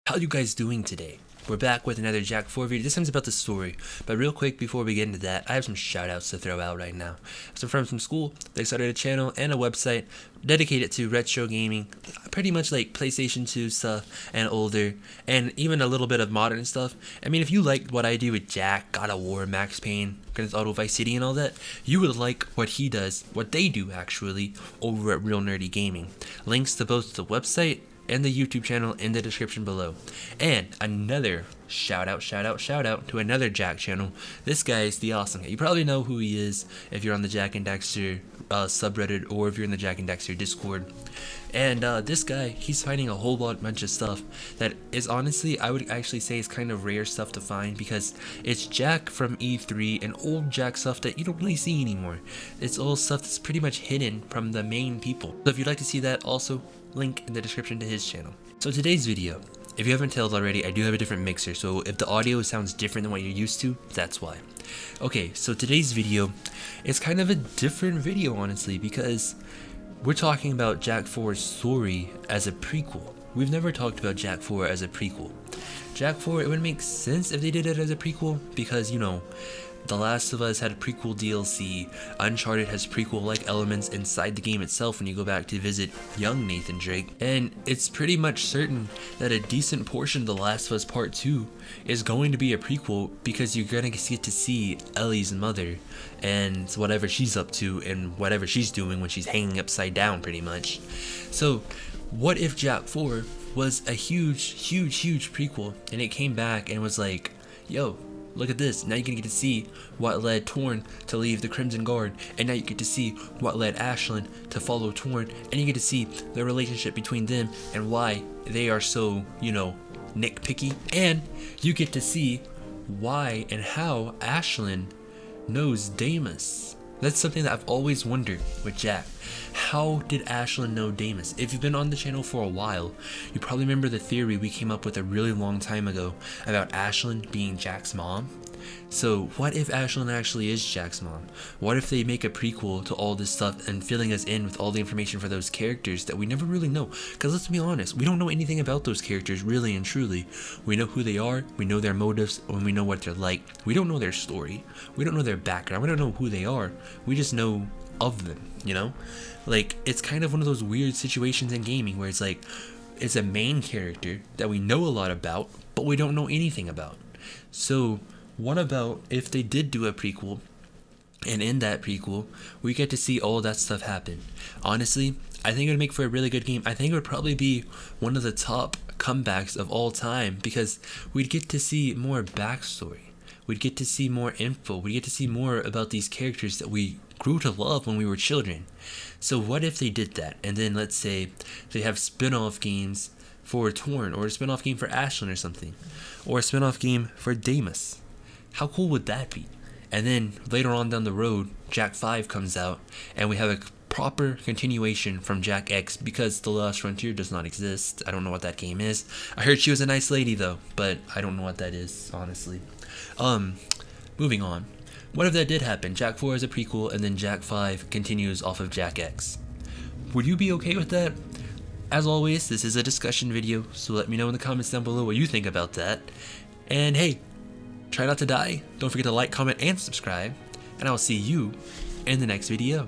How you guys doing today? We're back with another JAK 4 video. This one's about the story, but real quick before we get into that, I have some shoutouts to throw out right now. Some friends from school, they started a channel and a website dedicated to retro gaming, pretty much like PlayStation 2 stuff and older, and even a little bit of modern stuff. I mean, if you liked what I do with JAK, God of War, Max Payne, Grand Theft Auto Vice City and all that, you would like what he does, what they do actually, over at Real Nerdy Gaming. Links to both the website and the YouTube channel in the description below. And another shout out to another JAK channel. This guy is the awesome guy. You probably know who he is if you're on the Jak and Daxter subreddit, or if you're in the Jak and Daxter Discord. And this guy, he's finding a whole bunch of stuff that is honestly, I would actually say, is kind of rare stuff to find, because it's Jak from E3 and old Jak stuff that you don't really see anymore. It's all stuff that's pretty much hidden from the main people. So if you'd like to see that, also link in the description to his channel. So today's video, if you haven't told already, I do have a different mixer, so if the audio sounds different than what you're used to, that's why. Okay, so today's video is kind of a different video, honestly, because we're talking about Jak 4's story as a prequel. We've never talked about Jak 4 as a prequel. Jak 4, it would make sense if they did it as a prequel, because, you know, The Last of Us had a prequel DLC, Uncharted has prequel-like elements inside the game itself when you go back to visit young Nathan Drake, and it's pretty much certain that a decent portion of The Last of Us Part 2 is going to be a prequel, because you're gonna get to see Ellie's mother and whatever she's up to and whatever she's doing when she's hanging upside down, pretty much. So what if Jak 4 was a huge prequel, and it came back and was like, yo, look at this, now you can get to see what led Torn to leave the Crimson Guard, and now you get to see what led Ashlyn to follow Torn, and you get to see the relationship between them and why they are so, you know, nitpicky, and you get to see why and how Ashlyn knows Damus. That's something that I've always wondered with Jak. How did Ashlyn know Damus? If you've been on the channel for a while, you probably remember the theory we came up with a really long time ago about Ashlyn being Jak's mom. So what if Ashlyn actually is Jak's mom? What if they make a prequel to all this stuff and filling us in with all the information for those characters that we never really know? Because let's be honest, we don't know anything about those characters really and truly. We know who they are, we know their motives, and we know what they're like. We don't know their story, we don't know their background, we don't know who they are, we just know of them, you know? Like, it's kind of one of those weird situations in gaming where it's like, it's a main character that we know a lot about, but we don't know anything about. So what about if they did do a prequel, and in that prequel, we get to see all that stuff happen? Honestly, I think it would make for a really good game. I think it would probably be one of the top comebacks of all time, because we'd get to see more backstory. We'd get to see more info. We'd get to see more about these characters that we grew to love when we were children. So what if they did that, and then let's say they have spin-off games for Torn, or a spin-off game for Ashlyn or something, or a spin-off game for Damus? How cool would that be? And then later on down the road, Jak 5 comes out, and we have a proper continuation from Jak X, because The Last Frontier does not exist. I don't know what that game is. I heard she was a nice lady though, but I don't know what that is, honestly. Moving on. What if that did happen? Jak 4 is a prequel, and then Jak 5 continues off of Jak X. Would you be okay with that? As always, this is a discussion video, so let me know in the comments down below what you think about that. And hey, try not to die. Don't forget to like, comment, and subscribe. And I'll see you in the next video.